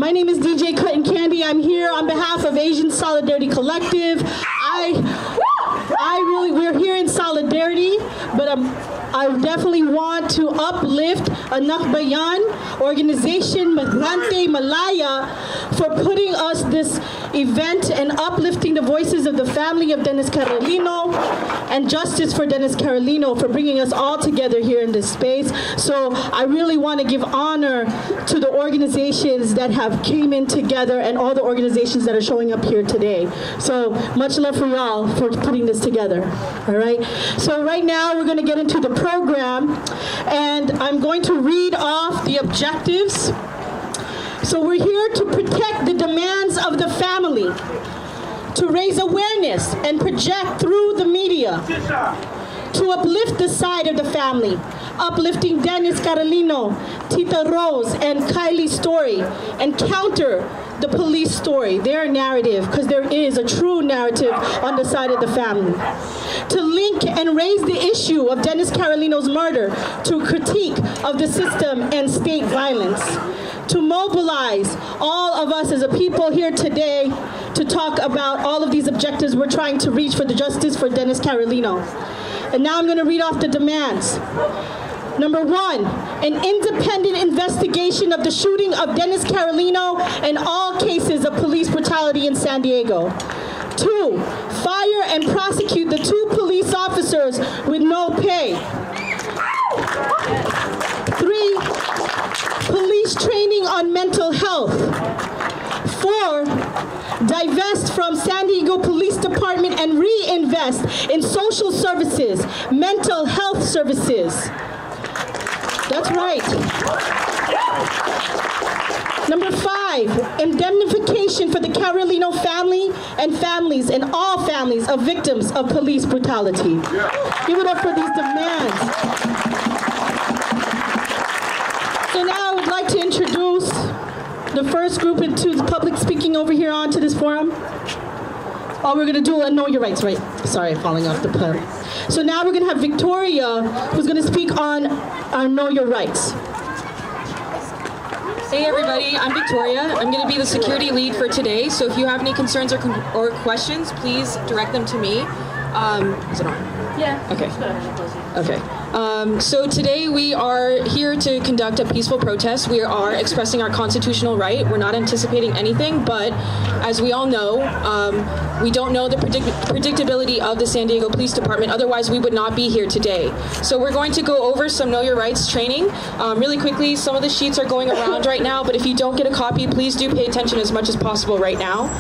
My name is DJ Cotton Candy. I'm here on behalf of Asian Solidarity Collective. We're here in solidarity, but I definitely want to uplift Anak Bayan organization, Migrante Malaya, for putting us this event and uplifting the voices of the family of Dennis Carolino and justice for Dennis Carolino for bringing us all together here in this space. So I really want to give honor to the organizations that have came in together and all the organizations that are showing up here today. So much love for y'all for putting this together. All right. So right now we're going to get into the program, and I'm going to read off the objectives. So we're here to protect the demands of the family, to raise awareness and project through the media, to uplift the side of the family, uplifting Dennis Carolino, Tita Rose, and Kylie's story, and counter the police story, their narrative, because there is a true narrative on the side of the family. To link and raise the issue of Dennis Carolino's murder to critique of the system and state violence. To mobilize all of us as a people here today to talk about all of these objectives we're trying to reach for the justice for Dennis Carolino. And now I'm going to read off the demands. Number 1, an independent investigation of the shooting of Dennis Carolino and all cases of police brutality in San Diego. 2, fire and prosecute the 2 police officers with no pay. 3, police training on mental health. 4, divest from San Diego Police Department and reinvest in social services, mental health services. That's right. Number 5, indemnification for the Carolino family and families and all families of victims of police brutality. Give it up for these demands. So now I would like to introduce the first group into the public speaking over here onto this forum. Oh, we're going to do a Know Your Rights, right? Sorry, I'm falling off the pub. So now we're going to have Victoria, who's going to speak on our Know Your Rights. Hey everybody, I'm Victoria. I'm going to be the security lead for today, so if you have any concerns or questions, please direct them to me. Is it on? Yeah. Okay. Okay. So today we are here to conduct a peaceful protest. We are expressing our constitutional right. We're not anticipating anything, but as we all know, we don't know the predictability of the San Diego Police Department. Otherwise, we would not be here today. So we're going to go over some Know Your Rights training. Really quickly, some of the sheets are going around right now, but if you don't get a copy, please do pay attention as much as possible right now.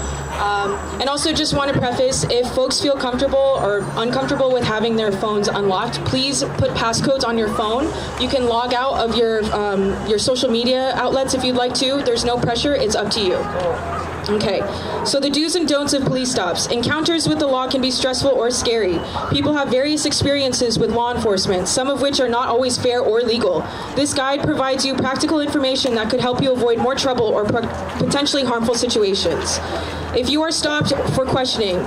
And also just want to preface, if folks feel comfortable or uncomfortable with having their phones unlocked, please put passcodes on your phone. You can log out of your social media outlets if you'd like to. There's no pressure, it's up to you. Okay, so the do's and don'ts of police stops. Encounters with the law can be stressful or scary. People have various experiences with law enforcement, some of which are not always fair or legal. This guide provides you practical information that could help you avoid more trouble or potentially harmful situations. If you are stopped for questioning,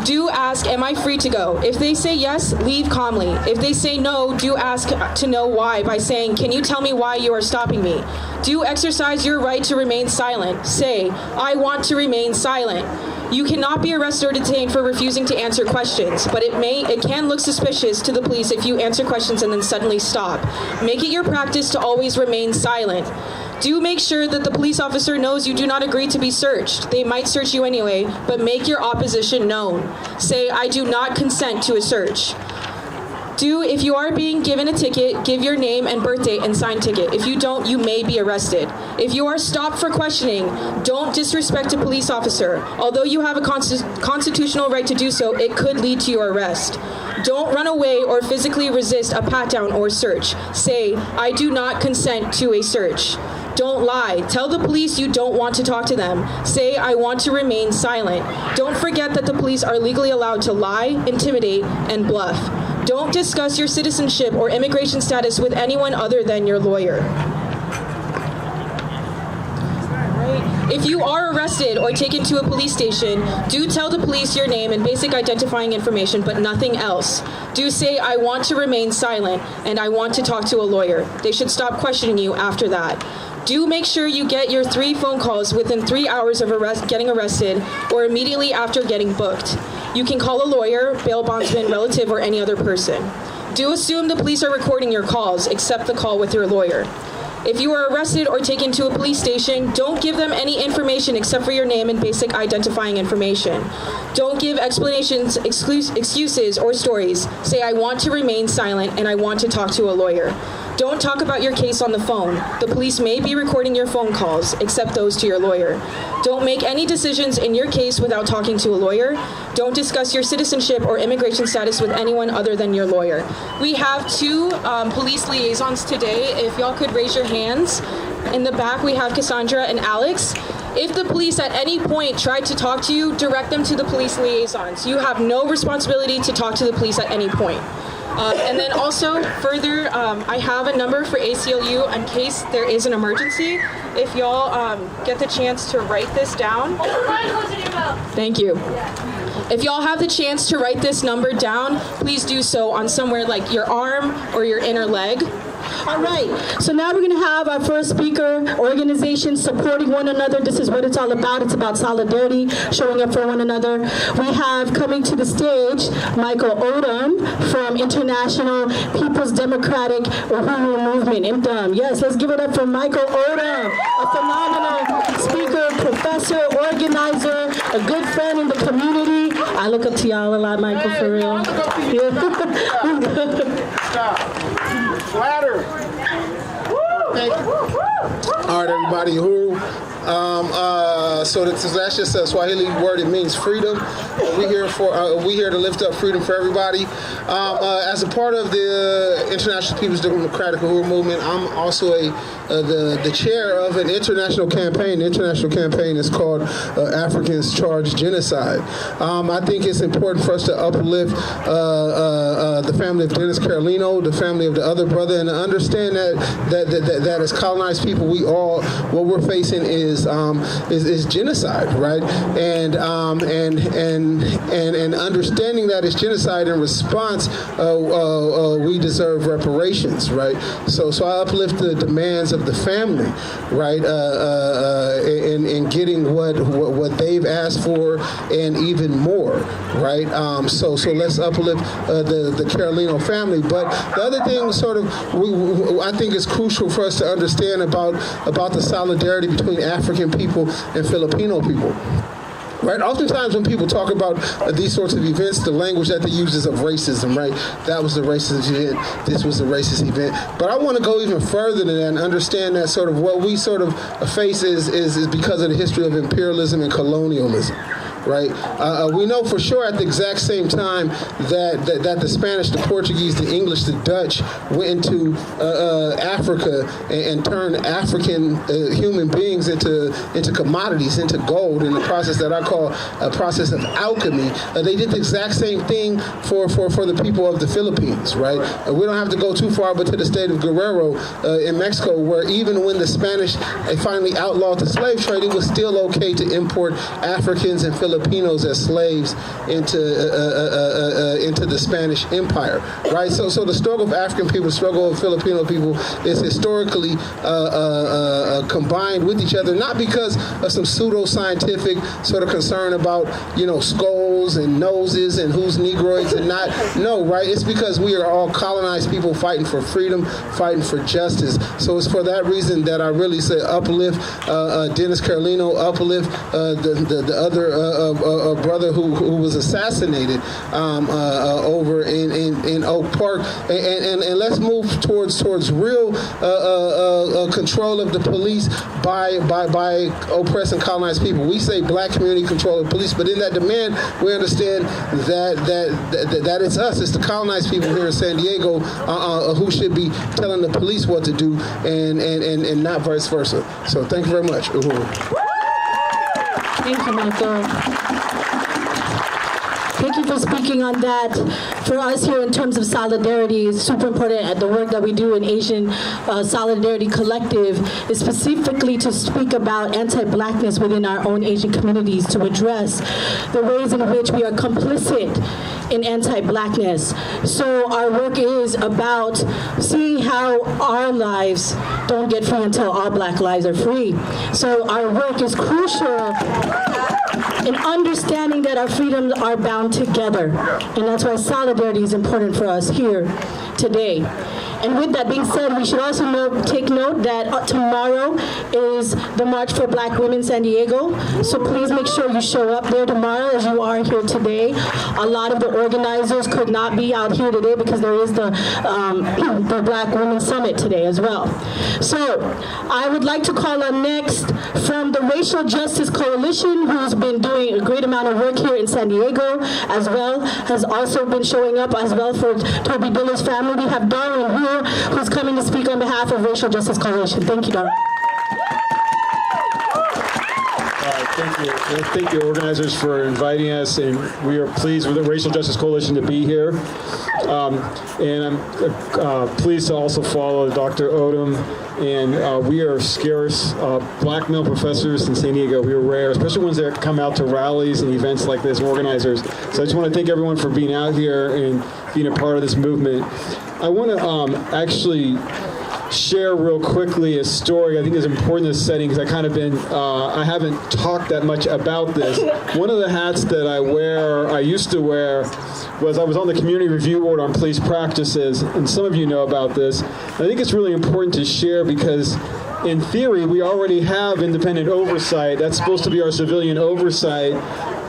do ask, am I free to go? If they say yes, leave calmly. If they say no, do ask to know why by saying, can you tell me why you are stopping me? Do exercise your right to remain silent. Say, I want to remain silent. You cannot be arrested or detained for refusing to answer questions, but it can look suspicious to the police if you answer questions and then suddenly stop. Make it your practice to always remain silent. Do make sure that the police officer knows you do not agree to be searched. They might search you anyway, but make your opposition known. Say, I do not consent to a search. If you are being given a ticket, give your name and birth date and sign ticket. If you don't, you may be arrested. If you are stopped for questioning, don't disrespect a police officer. Although you have a constitutional right to do so, it could lead to your arrest. Don't run away or physically resist a pat-down or search. Say, I do not consent to a search. Don't lie. Tell the police you don't want to talk to them. Say, I want to remain silent. Don't forget that the police are legally allowed to lie, intimidate, and bluff. Don't discuss your citizenship or immigration status with anyone other than your lawyer. If you are arrested or taken to a police station, do tell the police your name and basic identifying information, but nothing else. Do say, I want to remain silent, and I want to talk to a lawyer. They should stop questioning you after that. Do make sure you get your 3 phone calls within 3 hours of getting arrested or immediately after getting booked. You can call a lawyer, bail bondsman, relative, or any other person. Do assume the police are recording your calls, except the call with your lawyer. If you are arrested or taken to a police station, don't give them any information except for your name and basic identifying information. Don't give explanations, excuses, or stories. Say, I want to remain silent and I want to talk to a lawyer. Don't talk about your case on the phone. The police may be recording your phone calls, except those to your lawyer. Don't make any decisions in your case without talking to a lawyer. Don't discuss your citizenship or immigration status with anyone other than your lawyer. We have 2 police liaisons today. If y'all could raise your hands. In the back, we have Cassandra and Alex. If the police at any point tried to talk to you, direct them to the police liaisons. You have no responsibility to talk to the police at any point. And then also, further, I have a number for ACLU in case there is an emergency. If y'all get the chance to write this down. Thank you. If y'all have the chance to write this number down, please do so on somewhere like your arm or your inner leg. All right, so now we're going to have our first speaker, organizations supporting one another. This is what it's all about. It's about solidarity, showing up for one another. We have coming to the stage, Michael Odom from International People's Democratic Uhuru Movement, IMDM. Yes, let's give it up for Michael Odom, a phenomenal speaker, professor, organizer, a good friend in the community. I look up to y'all a lot, Michael, for real. Flatter. All right, everybody. So that's just a Swahili word. It means freedom. We here to lift up freedom for everybody. As a part of the International People's Democratic Uhuru Movement, I'm also the chair of an international campaign. The international campaign is called Africans Charged Genocide. I think it's important for us to uplift the family of Dennis Carolino, the family of the other brother, and to understand that as colonized people, what we're facing is genocide, right? And understanding that it's genocide in response, we deserve reparations, right? So I uplift the demands of the family, right? In getting what they've asked for and even more, right? So let's uplift the Carolino family. But the other thing, I think is crucial for us to understand about the solidarity between African people and Filipino people. Right? Oftentimes when people talk about these sorts of events, the language that they use is of racism, right? That was the racist event, this was the racist event. But I want to go even further than that and understand that sort of what we sort of face is because of the history of imperialism and colonialism. Right? We know for sure at the exact same time that the Spanish, the Portuguese, the English, the Dutch went into Africa and turned African human beings into commodities, into gold, in the process that I call a process of alchemy. They did the exact same thing for the people of the Philippines, right? We don't have to go too far, but to the state of Guerrero in Mexico, where even when the Spanish finally outlawed the slave trade, it was still okay to import Africans and Filipinos as slaves into the Spanish Empire, right? So the struggle of African people, the struggle of Filipino people is historically combined with each other, not because of some pseudo-scientific sort of concern about, skulls and noses and who's Negroids and not. No, right? It's because we are all colonized people fighting for freedom, fighting for justice. So it's for that reason that I really say uplift Dennis Carolino, uplift the other brother who was assassinated over in Oak Park, and let's move towards real control of the police by oppressing colonized people. We say black community control of the police, but in that demand, we understand that it's us, it's the colonized people here in San Diego who should be telling the police what to do, and not vice versa. So thank you very much. Thank you, Michael. Thank you for also speaking on that, for us here in terms of solidarity, it's super important at the work that we do in Asian Solidarity Collective is specifically to speak about anti-Blackness within our own Asian communities, to address the ways in which we are complicit in anti-Blackness. So our work is about seeing how our lives don't get free until all Black lives are free. So our work is crucial in understanding that our freedoms are bound together. And that's why solidarity is important for us here today. And with that being said, we should also take note that tomorrow is the March for Black Women San Diego. So please make sure you show up there tomorrow as you are here today. A lot of the organizers could not be out here today because there is the Black Women Summit today as well. So I would like to call on next from the Racial Justice Coalition, who's been doing a great amount of work here in San Diego as well, has also been showing up as well for Toby Diller's family. We have Darwin here, who's coming to speak on behalf of Racial Justice Coalition. Thank you, Darwin. Thank you. And thank you, organizers, for inviting us, and we are pleased with the Racial Justice Coalition to be here. And I'm pleased to also follow Dr. Odom, and we are scarce Black male professors in San Diego. We are rare, especially ones that come out to rallies and events like this, organizers. So I just want to thank everyone for being out here and being a part of this movement. I want to actually share real quickly a story I think is important in this setting, because I haven't talked that much about this. One of the hats that I used to wear, was I was on the Community Review Board on Police Practices, and some of you know about this. I think it's really important to share because in theory, we already have independent oversight. That's supposed to be our civilian oversight.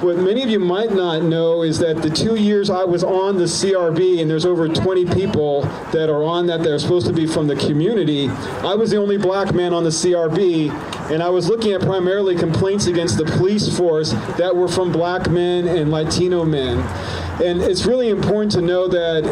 What many of you might not know is that the 2 years I was on the CRB, and there's over 20 people that are on that are supposed to be from the community, I was the only Black man on the CRB, and I was looking at primarily complaints against the police force that were from Black men and Latino men. And it's really important to know that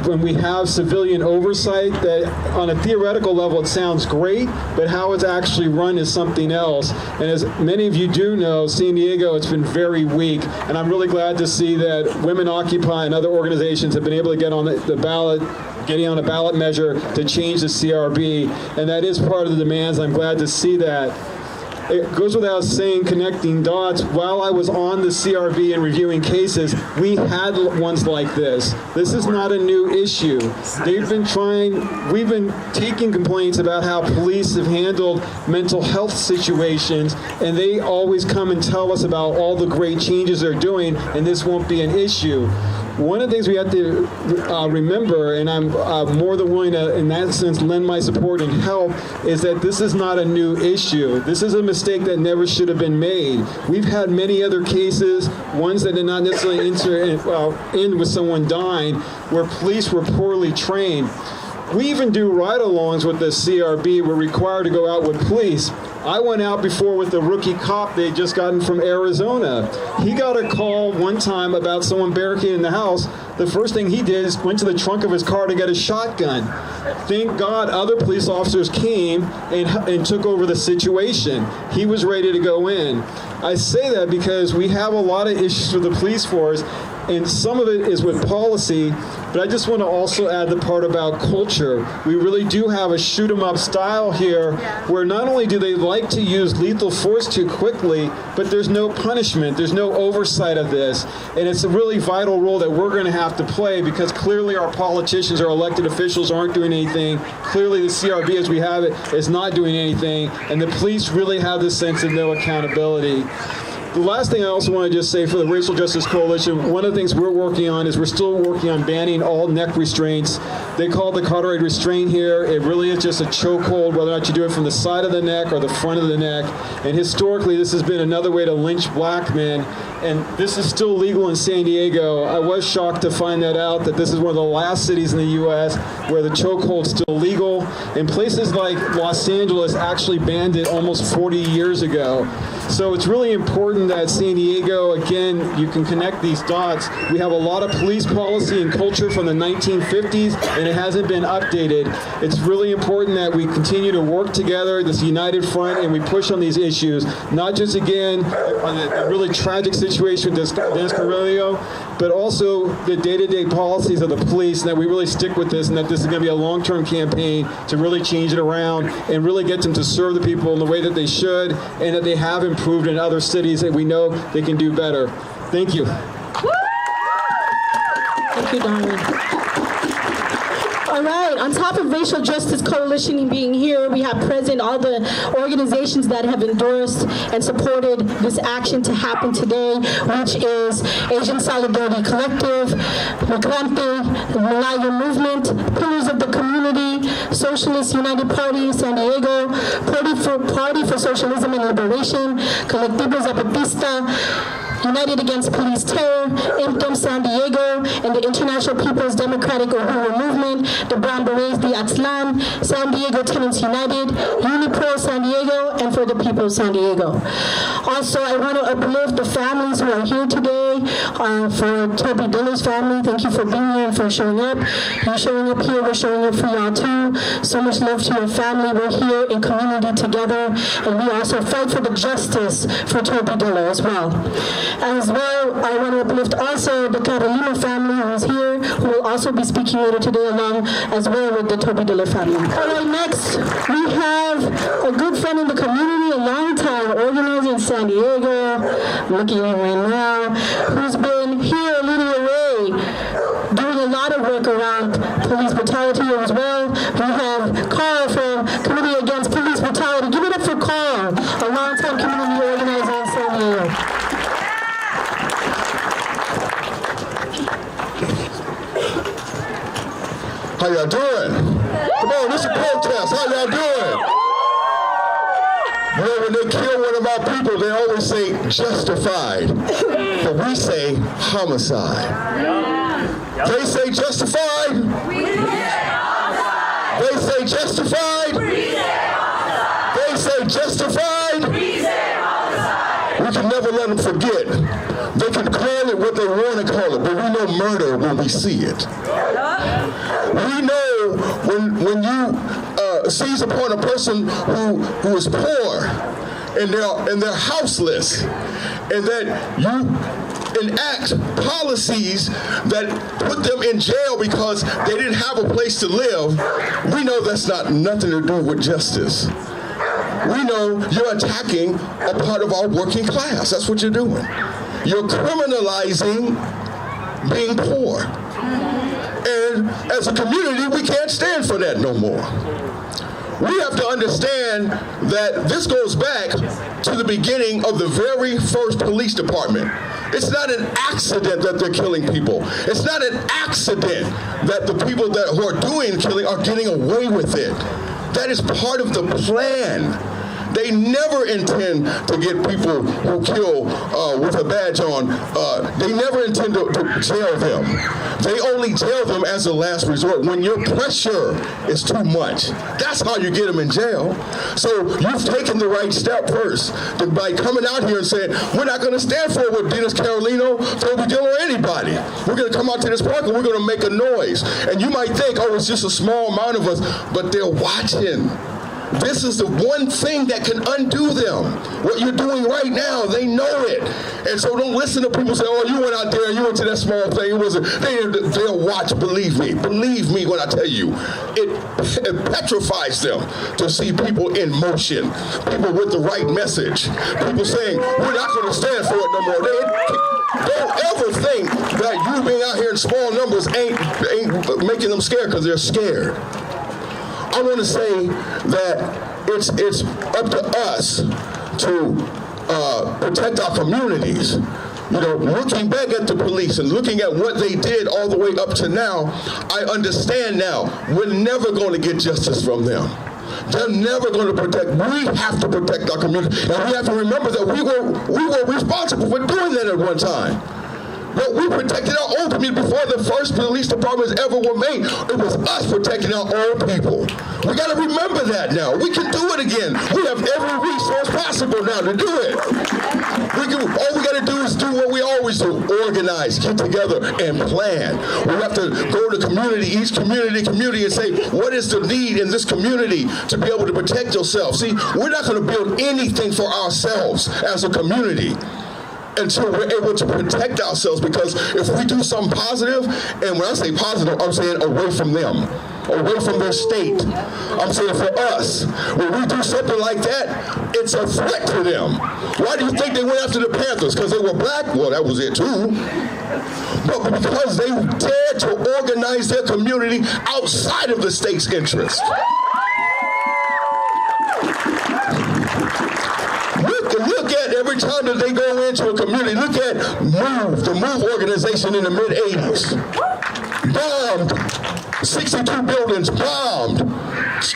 when we have civilian oversight, that on a theoretical level it sounds great, but how it's actually run is something else. And as many of you do know, San Diego, it's been very weak, and I'm really glad to see that Women Occupy and other organizations have been able to get on the ballot, getting on a ballot measure to change the CRB, and that is part of the demands. I'm glad to see that. It goes without saying, connecting dots, while I was on the CRB and reviewing cases, we had ones like this. This is not a new issue. We've been taking complaints about how police have handled mental health situations, and they always come and tell us about all the great changes they're doing, and this won't be an issue. One of the things we have to remember, and I'm more than willing to, in that sense, lend my support and help, is that this is not a new issue. This is a mistake that never should have been made. We've had many other cases, ones that did not necessarily end with someone dying, where police were poorly trained. We even do ride-alongs with the CRB. We're required to go out with police. I went out before with a rookie cop they had just gotten from Arizona. He got a call one time about someone barricading the house. The first thing he did is went to the trunk of his car to get a shotgun. Thank God other police officers came and took over the situation. He was ready to go in. I say that because we have a lot of issues with the police force, and some of it is with policy, but I just want to also add the part about culture. We really do have a shoot 'em up style here, where not only do they like to use lethal force too quickly, but there's no punishment, there's no oversight of this, and it's a really vital role that we're going to have to play, because clearly our politicians, our elected officials aren't doing anything. Clearly the CRB as we have it is not doing anything, and the police really have this sense of no accountability. The last thing I also want to just say for the Racial Justice Coalition, one of the things we're working on is we're still working on banning all neck restraints. They call it the carotid restraint here. It really is just a chokehold, whether or not you do it from the side of the neck or the front of the neck. And historically, this has been another way to lynch Black men. And this is still legal in San Diego. I was shocked to find that out, that this is one of the last cities in the U.S. where the chokehold's still legal. And places like Los Angeles actually banned it almost 40 years ago. So it's really important that San Diego, again, you can connect these dots. We have a lot of police policy and culture from the 1950s, and it hasn't been updated. It's really important that we continue to work together, this united front, and we push on these issues. Not just, again, on the really tragic situation with Carolino, but also the day-to-day policies of the police, and that we really stick with this, and that this is going to be a long-term campaign to really change it around and really get them to serve the people in the way that they should, and that they have improved in other cities that we know they can do better. Thank you. Thank you, Donald. All right, on top of Racial Justice Coalition being here, we have present all the organizations that have endorsed and supported this action to happen today, which is Asian Solidarity Collective, Migrante, the Malaya Movement, Pillars of the Community, Socialist United Party, San Diego, Party for Socialism and Liberation, Colectivo Zapatista, United Against Police Terror, IMTM San Diego, and the International People's Democratic Uhuru Movement, the Brown Berets de Aztlan, San Diego Tenants United, Unipro San Diego, and For the People of San Diego. Also, I want to uplift the families who are here today. For Toby Diller's family, thank you for being here and for showing up. You're showing up here, we're showing up for y'all too. So much love to your family. We're here in community together, and we also fight for the justice for Toby Diller as well. As well, I want to uplift also the Carolino family who's here, who will also be speaking later today along as well with the Toby Diller family. All right, next, we have a good friend in the community, a long-time organizer in San Diego, I'm looking at him right now, who's been here leading the way, doing a lot of work around police brutality as well. We have Carl from Committee Against Police Brutality. Give it up for Carl, a long-time community organizer in San Diego. How y'all doing? Come on, this is a protest. How y'all doing? You know, when they kill one of our people, they always say justified. But we say homicide. They say justified. They say justified. They say justified. We can never let them forget. They can call it what they want to call it, but we know murder when we see it. We know when you seize upon a person who is poor and they're houseless, and that you enact policies that put them in jail because they didn't have a place to live, we know that's not nothing to do with justice. We know you're attacking a part of our working class. That's what you're doing. You're criminalizing being poor. And as a community, we can't stand for that no more. We have to understand that this goes back to the beginning of the very first police department. It's not an accident that they're killing people. It's not an accident that the people who are doing killing are getting away with it. That is part of the plan. They never intend to get people who kill with a badge on. They never intend to jail them. They only jail them as a last resort when your pressure is too much. That's how you get them in jail. So you've taken the right step first by coming out here and saying, we're not going to stand for it with Dennis Carolino, Toby Diller, or anybody. We're going to come out to this park and we're going to make a noise. And you might think, oh, it's just a small amount of us, but they're watching. This is the one thing that can undo them. What you're doing right now, they know it. And so don't listen to people say, oh, you went out there, you went to that small thing. It wasn't. They'll watch, believe me. Believe me when I tell you. It petrifies them to see people in motion, people with the right message, people saying, we're not going to stand for it no more. Don't ever think that you being out here in small numbers ain't making them scared, because they're scared. I want to say that it's up to us to protect our communities. You know, looking back at the police and looking at what they did all the way up to now, I understand now we're never going to get justice from them. They're never going to protect. We have to protect our community, and we have to remember that we were responsible for doing that at one time. But we protected our own community before the first police departments ever were made. It was us protecting our own people. We got to remember that now. We can do it again. We have every resource possible now to do it. All we got to do is do what we always do: organize, get together, and plan. We have to go to each community, and say, what is the need in this community to be able to protect yourself? See, we're not going to build anything for ourselves as a community until we're able to protect ourselves, because if we do something positive, and when I say positive, I'm saying away from them, away from their state. I'm saying for us, when we do something like that, it's a threat to them. Why do you think they went after the Panthers? Because they were black? Well, that was it too. But because they dared to organize their community outside of the state's interest. Look at every time that they go into a community. Look at the MOVE organization in the mid-'80s. Bombed 62 buildings, bombed.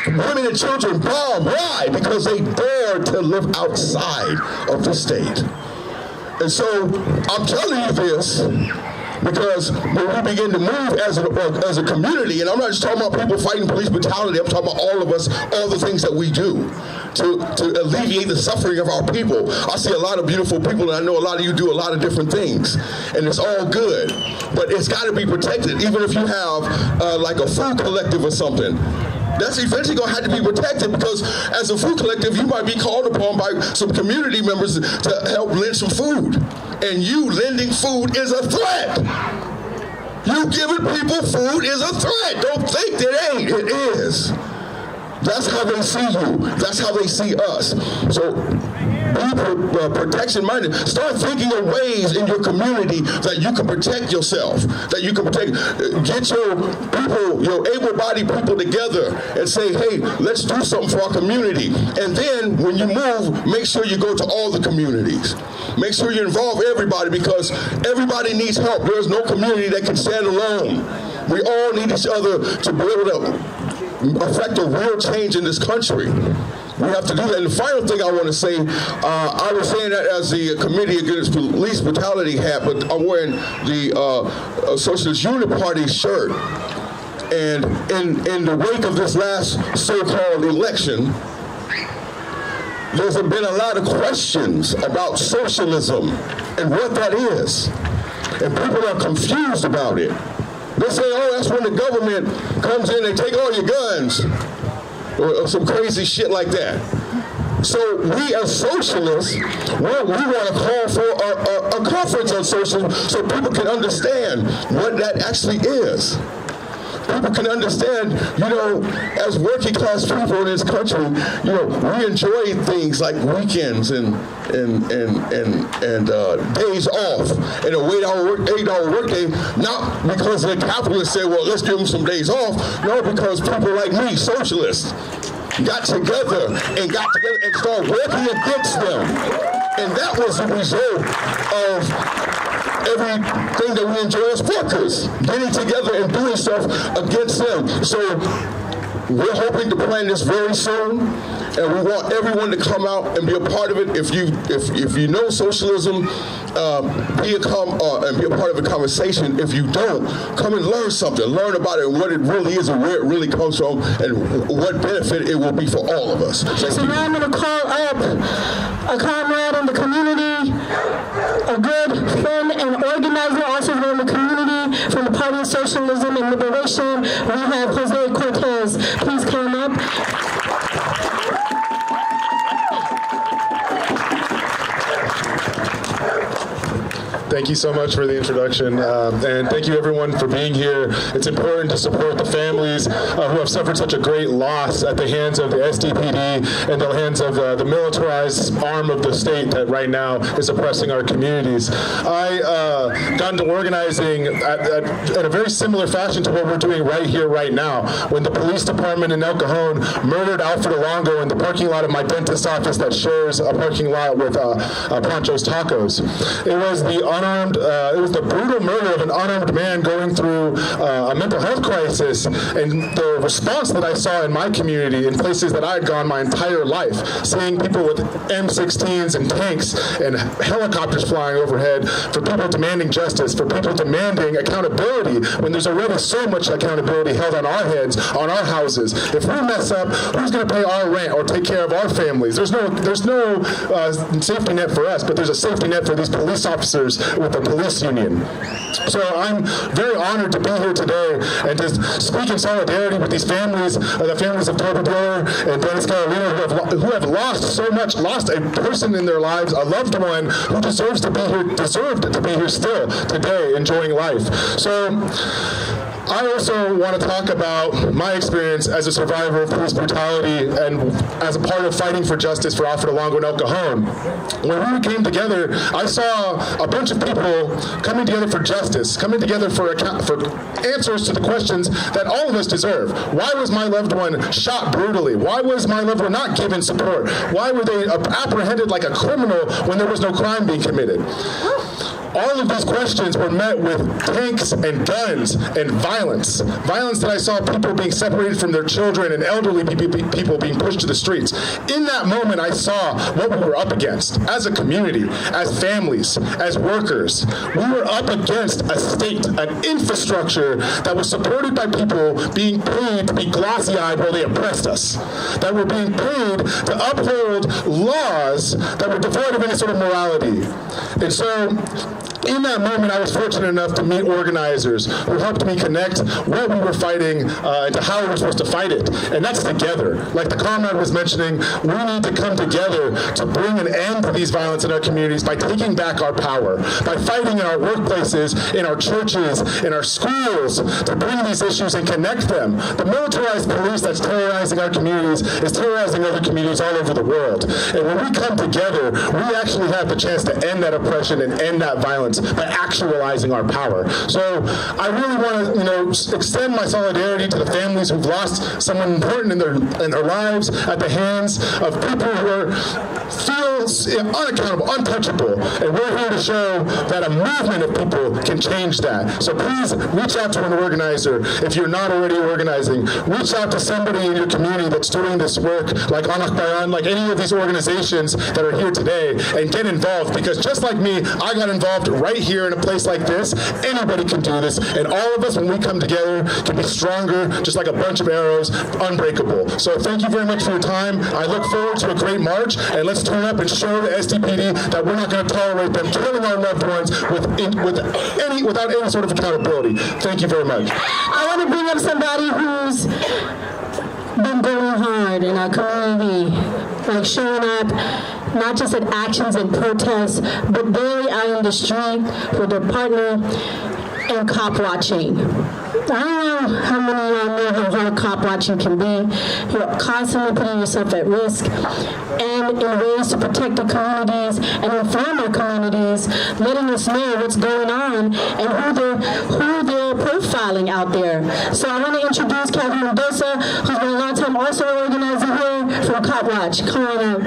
Women and children bombed. Why? Because they dared to live outside of the state. And so I'm telling you this because when we begin to move as a community, and I'm not just talking about people fighting police brutality, I'm talking about all of us, all the things that we do to alleviate the suffering of our people. I see a lot of beautiful people, and I know a lot of you do a lot of different things, and it's all good, but it's got to be protected. Even if you have like a food collective or something, that's eventually going to have to be protected, because as a food collective, you might be called upon by some community members to help lend some food. And you lending food is a threat. You giving people food is a threat. Don't think it ain't. It is. That's how they see you. That's how they see us. So be protection-minded. Start thinking of ways in your community that you can protect yourself, that you can protect. Get your people, your able-bodied people together and say, hey, let's do something for our community. And then when you move, make sure you go to all the communities. Make sure you involve everybody, because everybody needs help. There's no community that can stand alone. We all need each other to be able to affect a real change in this country. We have to do that. And the final thing I want to say, I was saying that as the Committee Against Police Brutality hat, but I'm wearing the Socialist Unity Party shirt. And in the wake of this last so-called election, there's been a lot of questions about socialism and what that is. And people are confused about it. They say, oh, that's when the government comes in, they take all your guns, or some crazy shit like that. So we as socialists, we want to call for a conference on socialism so people can understand what that actually is. People can understand, you know, as working class people in this country, you know, we enjoy things like weekends and days off and a 8-hour workday, not because the capitalists say, well, let's give them some days off. No, because people like me, socialists, got together and started working against them. And that was the result of everything that we enjoy as workers, getting together and doing stuff against them. So we're hoping to plan this very soon, and we want everyone to come out and be a part of it. If you know socialism, be a part of the conversation. If you don't, come and learn something. Learn about it and what it really is and where it really comes from and what benefit it will be for all of us. So now I'm going to call up a comrade in the community, a good friend and organizer also in the community from the Party of Socialism and Liberation. We have Jose Cortez. Please come up. Thank you so much for the introduction, and thank you everyone for being here. It's important to support the families who have suffered such a great loss at the hands of the SDPD and the hands of the militarized arm of the state that right now is oppressing our communities. I got into organizing at a very similar fashion to what we're doing right here, right now. When the police department in El Cajon murdered Alfred Alongo in the parking lot of my dentist's office that shares a parking lot with Pancho's Tacos. It was the brutal murder of an unarmed man going through a mental health crisis, and the response that I saw in my community in places that I had gone my entire life, seeing people with M16s and tanks and helicopters flying overhead, for people demanding justice, for people demanding accountability when there's already so much accountability held on our heads, on our houses. If we mess up, who's going to pay our rent or take care of our families? There's no safety net for us, but there's a safety net for these police officers with the police union. So I'm very honored to be here today and to speak in solidarity with these families, the families of Toby Diller and Dennis Carolino, who have lost so much, lost a person in their lives, a loved one who deserved to be here still today, enjoying life. So I also want to talk about my experience as a survivor of police brutality and as a part of fighting for justice for Alfred Alongo and El Cajon. When we came together, I saw a bunch of people coming together for justice, coming together for answers to the questions that all of us deserve. Why was my loved one shot brutally? Why was my loved one not given support? Why were they apprehended like a criminal when there was no crime being committed? All of these questions were met with tanks and guns and violence. Violence that I saw people being separated from their children and elderly people being pushed to the streets. In that moment, I saw what we were up against as a community, as families, as workers. We were up against a state, an infrastructure that was supported by people being paid to be glossy-eyed while they oppressed us, that were being paid to uphold laws that were devoid of any sort of morality. And so, in that moment, I was fortunate enough to meet organizers who helped me connect what we were fighting and to how we were supposed to fight it. And that's together. Like the comrade was mentioning, we need to come together to bring an end to these violence in our communities by taking back our power, by fighting in our workplaces, in our churches, in our schools, to bring these issues and connect them. The militarized police that's terrorizing our communities is terrorizing other communities all over the world. And when we come together, we actually have the chance to end that oppression and end that violence by actualizing our power. So I really want to, extend my solidarity to the families who've lost someone important in their lives at the hands of people who feel unaccountable, untouchable. And we're here to show that a movement of people can change that. So please reach out to an organizer. If you're not already organizing, reach out to somebody in your community that's doing this work, like Anak Bayan, like any of these organizations that are here today, and get involved. Because just like me, I got involved right here in a place like this. Anybody can do this, and all of us, when we come together, can be stronger, just like a bunch of arrows, unbreakable. So thank you very much for your time. I look forward to a great march, and let's turn up and show the SDPD that we're not going to tolerate them killing our loved ones without any sort of accountability. Thank you very much. I want to bring up somebody who's been going hard in our community, like showing up, not just at actions and protests, but daily out in the street with their partner and cop watching. I don't know how many of y'all know how hard cop watching can be. You're constantly putting yourself at risk, and in ways to protect the communities and inform our communities, letting us know what's going on and who they're profiling out there. So I want to introduce Catherine Mendoza, who's been a long time also organizing here from Copwatch. Come on out.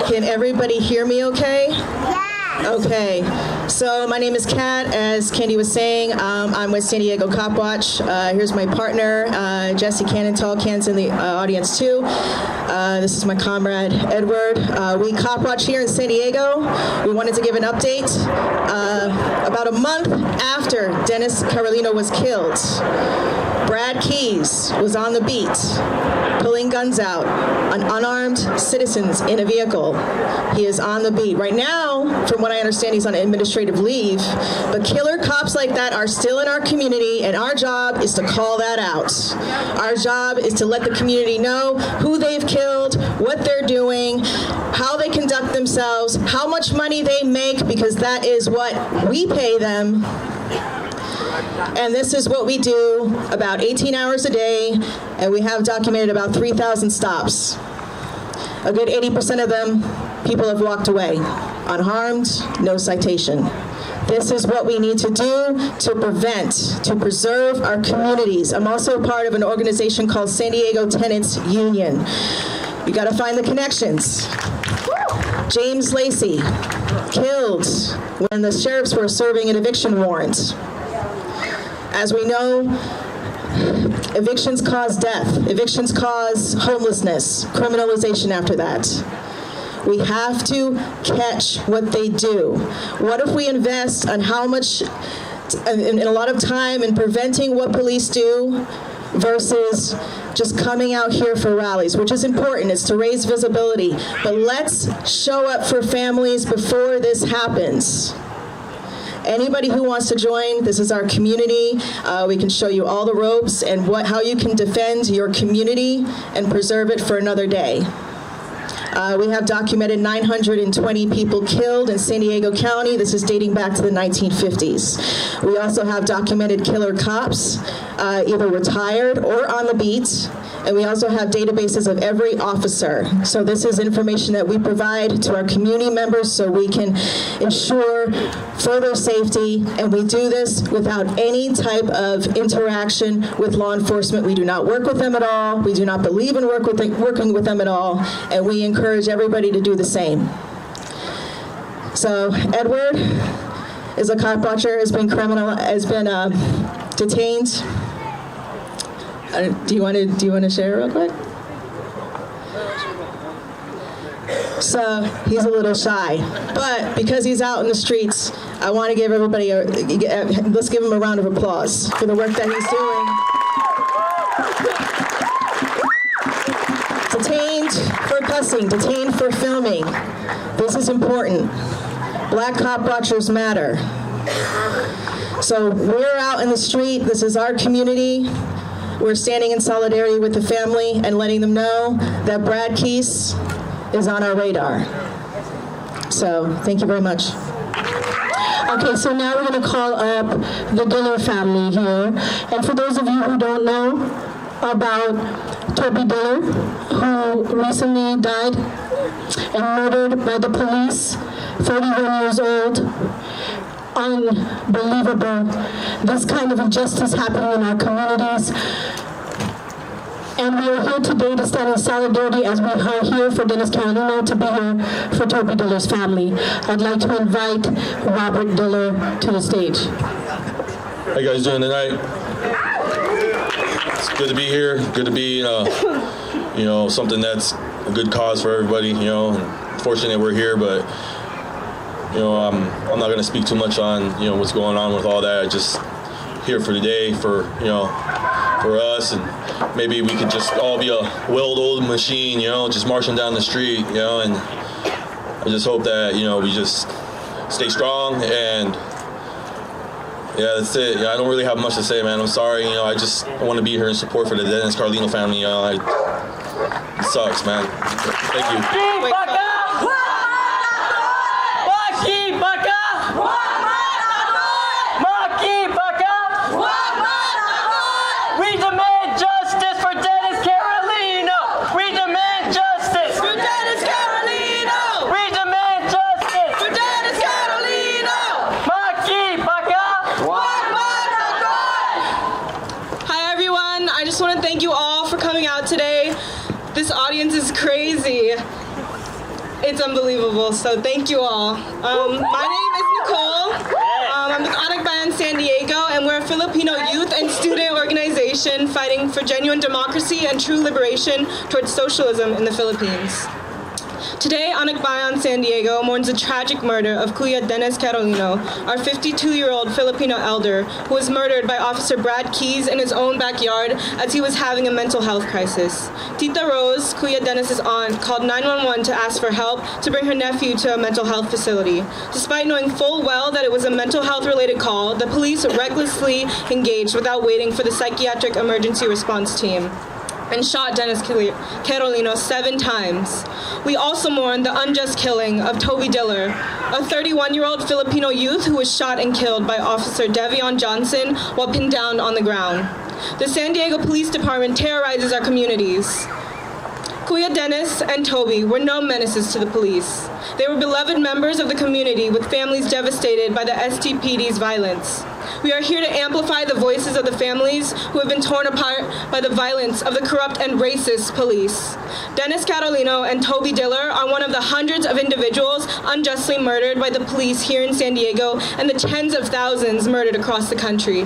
Can everybody hear me okay? Yeah. Okay. So my name is Kat. As Candy was saying, I'm with San Diego Copwatch. Here's my partner, Jesse Cannontal. Can's in the audience too. This is my comrade, Edward. We Copwatch here in San Diego. We wanted to give an update. About a month after Dennis Carolino was killed, Brad Keyes was on the beat, pulling guns out on unarmed citizens in a vehicle. He is on the beat. Right now, from what I understand, he's on administrative leave, but killer cops like that are still in our community, and our job is to call that out. Our job is to let the community know who they've killed, what they're doing, how they conduct themselves, how much money they make, because that is what we pay them. And this is what we do about 18 hours a day, and we have documented about 3,000 stops. A good 80% of them, people have walked away, unharmed, no citation. This is what we need to do to prevent, to preserve our communities. I'm also part of an organization called San Diego Tenants Union. You gotta find the connections. James Lacey, killed when the sheriffs were serving an eviction warrant. As we know, evictions cause death. Evictions cause homelessness, criminalization after that. We have to catch what they do. What if we invest on how much, in a lot of time in preventing what police do versus just coming out here for rallies, which is important. It's to raise visibility. But let's show up for families before this happens. Anybody who wants to join, this is our community. We can show you all the ropes and how you can defend your community and preserve it for another day. We have documented 920 people killed in San Diego County. This is dating back to the 1950s. We also have documented killer cops, either retired or on the beat. And we also have databases of every officer. So this is information that we provide to our community members so we can ensure further safety. And we do this without any type of interaction with law enforcement. We do not work with them at all. We do not believe in working with them at all. And we encourage everybody to do the same. So Edward is a cop watcher, has been detained. Do you want to share real quick? So he's a little shy, but because he's out in the streets, I want to give everybody let's give him a round of applause for the work that he's doing. Detained for cussing, detained for filming. This is important. Black cop watchers matter. So we're out in the street. This is our community. We're standing in solidarity with the family and letting them know that Brad Keese is on our radar. So, thank you very much. Okay, so now we're going to call up the Diller family here. And for those of you who don't know about Toby Diller, who recently died and murdered by the police, 31 years old, unbelievable. This kind of injustice happening in our communities. And we are here today to stand in solidarity as we are here for Dennis Carolino to be here for Toby Diller's family. I'd like to invite Robert Diller to the stage. How you guys doing tonight? It's good to be here. Good to be, something that's a good cause for everybody. Fortunate we're here, but I'm not going to speak too much on, what's going on with all that. I just here for today, for us, and maybe we could just all be a well-oiled machine, just marching down the street, and I just hope that, we just stay strong, and yeah, that's it. I don't really have much to say, man. I'm sorry, I just want to be here in support for the Dennis Carolino family, it sucks, man. Thank you. We demand justice for Dennis Carolino! We demand justice for Dennis Carolino! We demand justice for Dennis Carolino! Maki baka! Hi everyone, I just want to thank you all for coming out today. This audience is crazy. It's unbelievable, so thank you all. My name is Nicole. I'm with Anak Bayan San Diego, and we're a Filipino youth and student organization fighting for genuine democracy and true liberation towards socialism in the Philippines. Today, Anak Bayan San Diego mourns the tragic murder of Kuya Dennis Carolino, our 52-year-old Filipino elder who was murdered by Officer Brad Keys in his own backyard as he was having a mental health crisis. Tita Rose, Kuya Dennis's aunt, called 911 to ask for help to bring her nephew to a mental health facility. Despite knowing full well that it was a mental health-related call, the police recklessly engaged without waiting for the psychiatric emergency response team and shot Dennis Carolino 7 times. We also mourn the unjust killing of Toby Diller, a 31-year-old Filipino youth who was shot and killed by Officer Devion Johnson while pinned down on the ground. The San Diego Police Department terrorizes our communities. Kuya Dennis and Toby were no menaces to the police. They were beloved members of the community with families devastated by the STPD's violence. We are here to amplify the voices of the families who have been torn apart by the violence of the corrupt and racist police. Dennis Carolino and Toby Diller are one of the hundreds of individuals unjustly murdered by the police here in San Diego and the tens of thousands murdered across the country.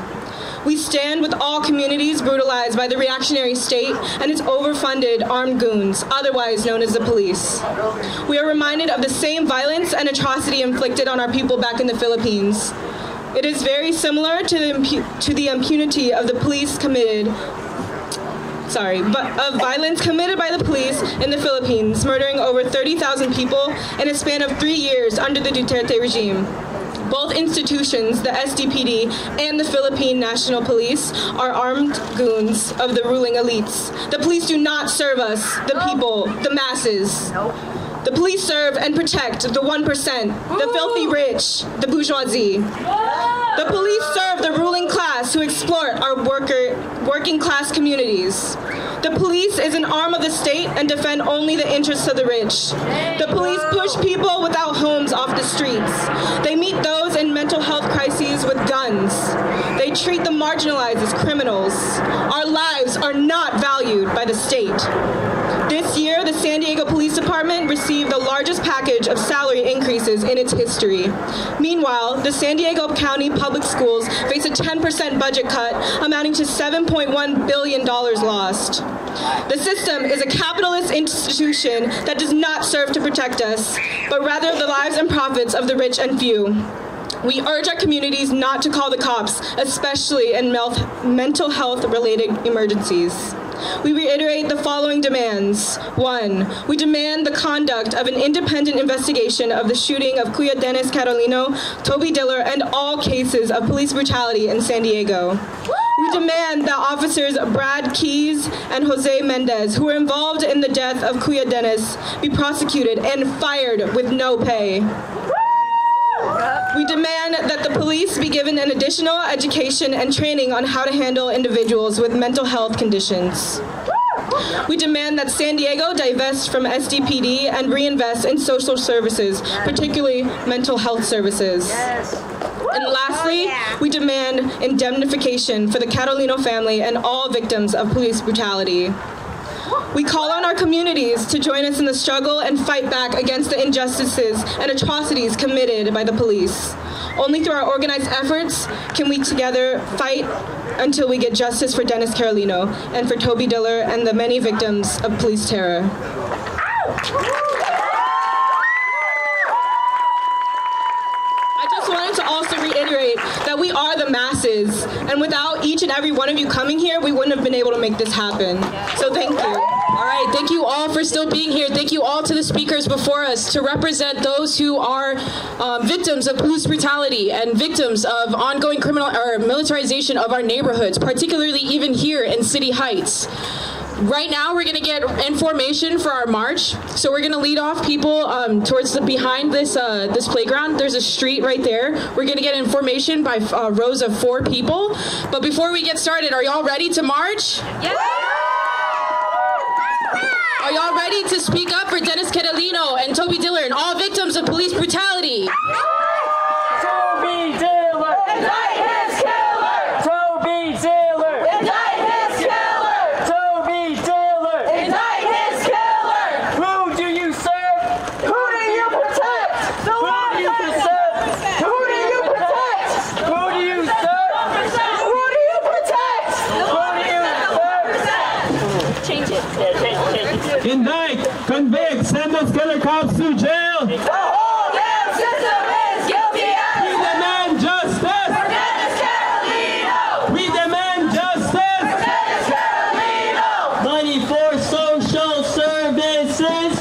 We stand with all communities brutalized by the reactionary state and its overfunded armed goons, otherwise known as the police. We are reminded of the same violence and atrocity inflicted on our people back in the Philippines. It is very similar to the impunity of the police committed of violence committed by the police in the Philippines, murdering over 30,000 people in a span of 3 years under the Duterte regime. Both institutions, the SDPD and the Philippine National Police, are armed goons of the ruling elites. The police do not serve us, the people, the masses. The police serve and protect the 1%, the filthy rich, the bourgeoisie. The police serve the ruling class who exploit our working class communities. The police is an arm of the state and defend only the interests of the rich. The police push people without homes off the streets. They meet those in mental health crises with guns. They treat the marginalized as criminals. Our lives are not valued by the state. This year, the San Diego Police Department received the largest package of salary increases in its history. Meanwhile, the San Diego County Public Schools face a 10% budget cut, amounting to $7.1 billion lost. The system is a capitalist institution that does not serve to protect us, but rather the lives and profits of the rich and few. We urge our communities not to call the cops, especially in mental health-related emergencies. We reiterate the following demands. 1, we demand the conduct of an independent investigation of the shooting of Kuya Dennis Carolino, Toby Diller, and all cases of police brutality in San Diego. We demand that officers Brad Keys and Jose Mendez, who were involved in the death of Kuya Dennis, be prosecuted and fired with no pay. We demand that the police be given an additional education and training on how to handle individuals with mental health conditions. We demand that San Diego divest from SDPD and reinvest in social services, particularly mental health services. And lastly, we demand indemnification for the Carolino family and all victims of police brutality. We call on our communities to join us in the struggle and fight back against the injustices and atrocities committed by the police. Only through our organized efforts can we together fight until we get justice for Dennis Carolino and for Toby Diller and the many victims of police terror. I just wanted to also reiterate that we are the masses, and without each and every one of you coming here, we wouldn't have been able to make this happen. So thank you. All right, thank you all for still being here. Thank you all to the speakers before us to represent those who are victims of police brutality and victims of ongoing criminal or militarization of our neighborhoods, particularly even here in City Heights. Right now, we're going to get information for our march. So we're going to lead off people towards behind this this playground. There's a street right there. We're going to get information by rows of 4 people. But before we get started, are y'all ready to march? Yes. Are y'all ready to speak up for Dennis Carolino and Toby Diller and all victims of police brutality? Toby Diller! Indict his killer! Toby Diller! Indict his killer! Toby Diller! Indict his killer! Who do you serve? Who do you protect? Who do you serve? Who do you protect? Who do you serve? Who do you protect? Who do you serve? Change it. Indict, convict, send those killer cops to jail. The whole damn system is guilty as We demand justice. for Dennis Carolino! We demand justice. For Dennis Carolino! Money for social services,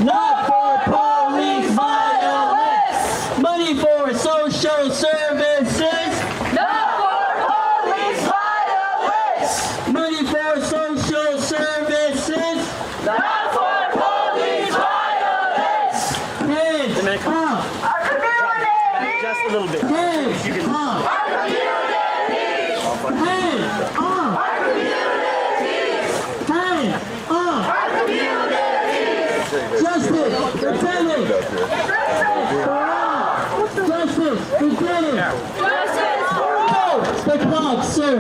not for police violence. Money for social services, Not for police violence! money for social services. Not for police violence! Hands up. Our community! Just a little bit. Hands up. Our community! Hands up. Our community! Hands up. Our community! Justice for Dennis. Justice for Dennis. Justice for all! The cops, sir.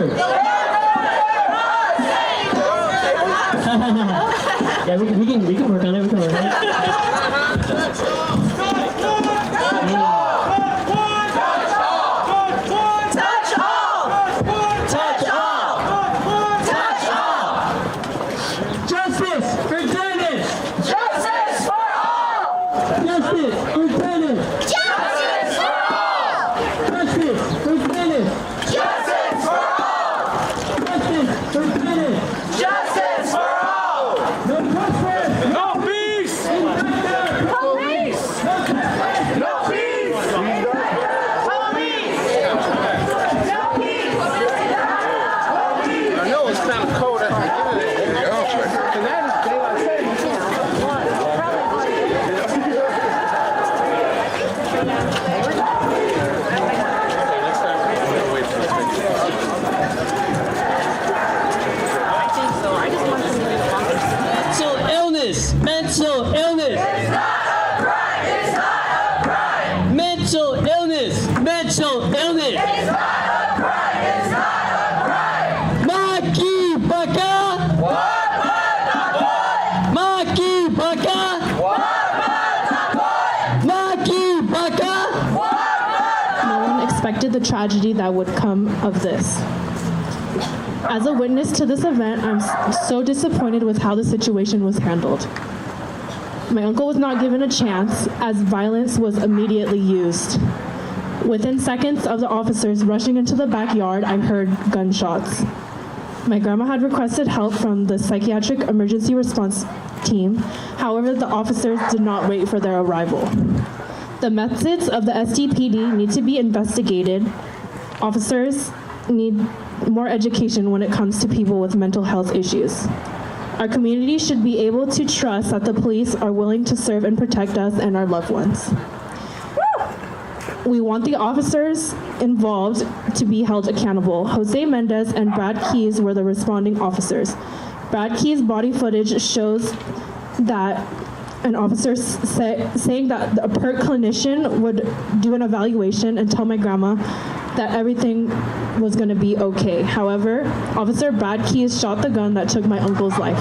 Yeah, we can work on it. We can work on it. Touch all! Touch all! Touch all! Justice for Dennis. Justice for all! Justice for Dennis. Justice for all! Justice for Dennis. Justice for all! Justice for Dennis. Justice mental illness. Mental illness. It's not a crime. It's not a crime. Maki baka. What Maki baka. Maki baka. No one expected the tragedy that would come of this. As a witness to this event, I'm so disappointed with how the situation was handled. My uncle was not given a chance, as violence was immediately used. Within seconds of the officers rushing into the backyard, I heard gunshots. My grandma had requested help from the psychiatric emergency response team. However, the officers did not wait for their arrival. The methods of the SDPD need to be investigated. Officers need more education when it comes to people with mental health issues. Our community should be able to trust that the police are willing to serve and protect us and our loved ones. We want the officers involved to be held accountable. Jose Mendez and Brad Keys were the responding officers. Brad Keys' body footage shows that an officer saying that a PERT clinician would do an evaluation and tell my grandma that everything was going to be okay. However, Officer Brad Keys shot the gun that took my uncle's life.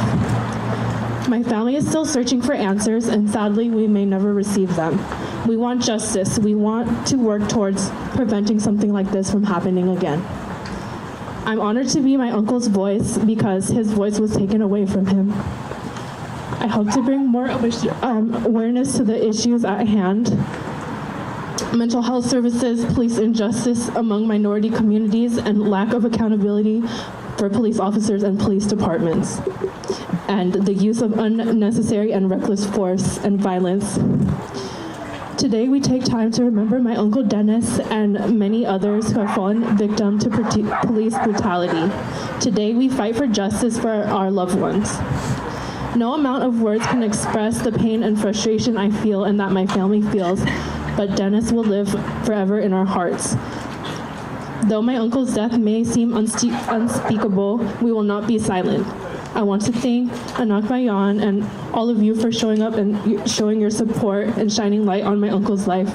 My family is still searching for answers, and sadly, we may never receive them. We want justice. We want to work towards preventing something like this from happening again. I'm honored to be my uncle's voice because his voice was taken away from him. I hope to bring more awareness to the issues at hand. Mental health services, police injustice among minority communities, and lack of accountability for police officers and police departments, and the use of unnecessary and reckless force and violence. Today, we take time to remember my Uncle Dennis and many others who have fallen victim to police brutality. Today, we fight for justice for our loved ones. No amount of words can express the pain and frustration I feel and that my family feels, but Dennis will live forever in our hearts. Though my uncle's death may seem unspeakable, we will not be silent. I want to thank Anak Bayan and all of you for showing up and showing your support and shining light on my uncle's life.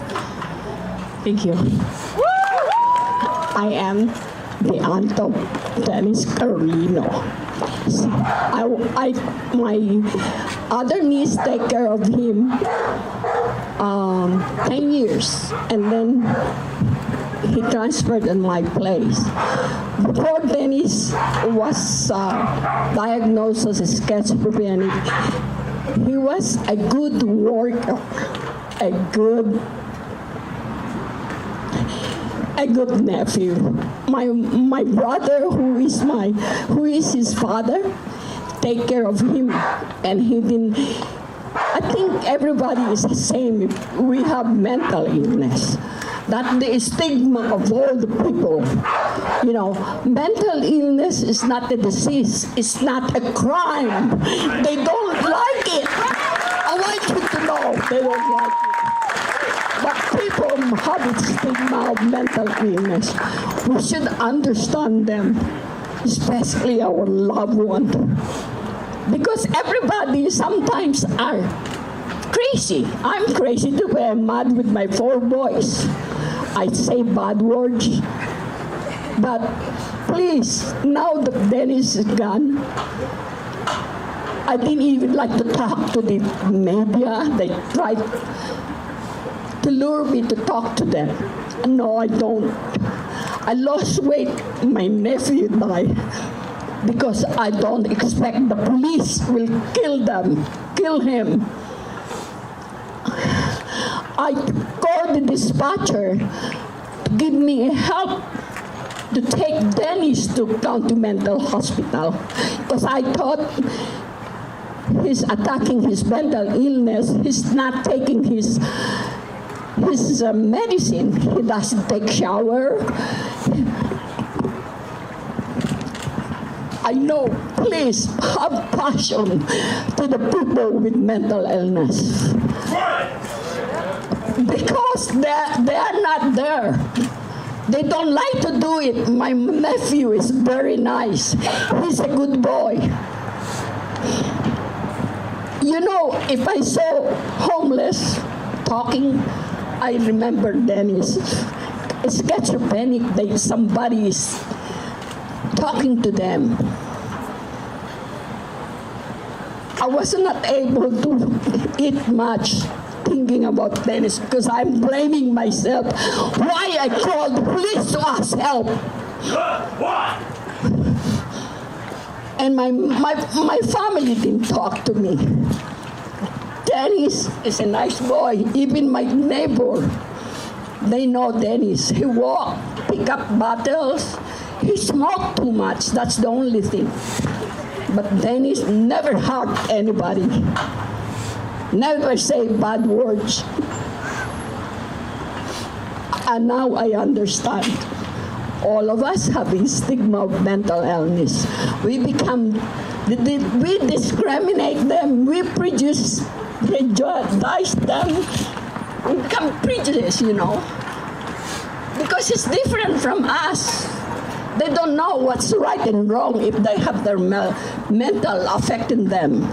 Thank you. I am the aunt of Dennis Carolino. My other niece take care of him 10 years, and then he transferred in my place. Before Dennis was diagnosed as schizophrenic, he was a good worker, a good nephew. My brother, who is his father, take care of him, and he didn't. I think everybody is the same. We have mental illness. That's the stigma of all the people. You know, mental illness is not a disease. It's not a crime. They don't like it. I want you to know they don't like it. But people have a stigma of mental illness. We should understand them, especially our loved ones. Because everybody sometimes are crazy. I'm crazy too, but I'm mad with my 4 boys. I say bad words. But please, now that Dennis is gone, I didn't even like to talk to the media. They tried to lure me to talk to them. No, I don't. I lost weight. My nephew died because I don't expect the police will kill him. I called the dispatcher to give me help to take Dennis to County Mental Hospital because I thought he's attacking his mental illness. He's not taking his medicine. He doesn't take shower. I know, please have passion to the people with mental illness. Because they are not there. They don't like to do it. My nephew is very nice. He's a good boy. You know, if I saw homeless talking I remember Dennis. Schizophrenic, somebody is talking to them. I was not able to eat much thinking about Dennis because I'm blaming myself. Why I called police to ask help? Why? And my family didn't talk to me. Dennis is a nice boy. Even my neighbor, they know Dennis. He walked, pick up bottles. He smoked too much. That's the only thing. But Dennis never hurt anybody. Never say bad words. And now I understand. All of us have a stigma of mental illness. We discriminate them. We prejudice them. We become prejudiced, because it's different from us. They don't know what's right and wrong if they have their mental affecting them.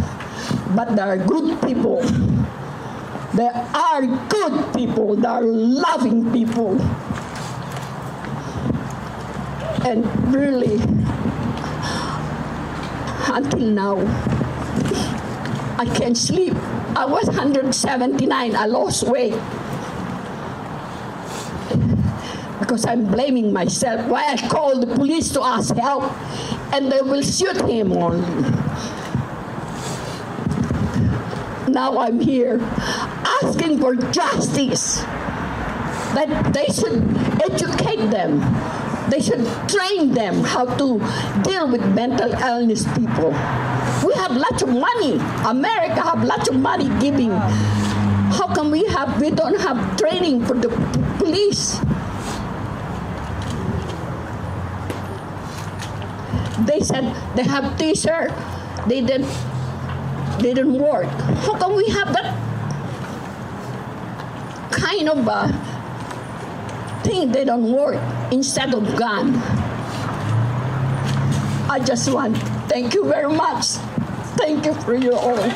But they are good people. They are good people. They are loving people. And really, until now, I can't sleep. I was 179. I lost weight. Because I'm blaming myself. Why I called the police to ask help, and they will shoot him only. Now I'm here asking for justice. That they should educate them. They should train them how to deal with mental illness people. We have lots of money. America have lots of money giving. How come we don't have training for the police? They said they have t-shirt. They didn't work. How come we have that kind of thing? They don't work instead of gun. I just want thank you very much. Thank you for your all.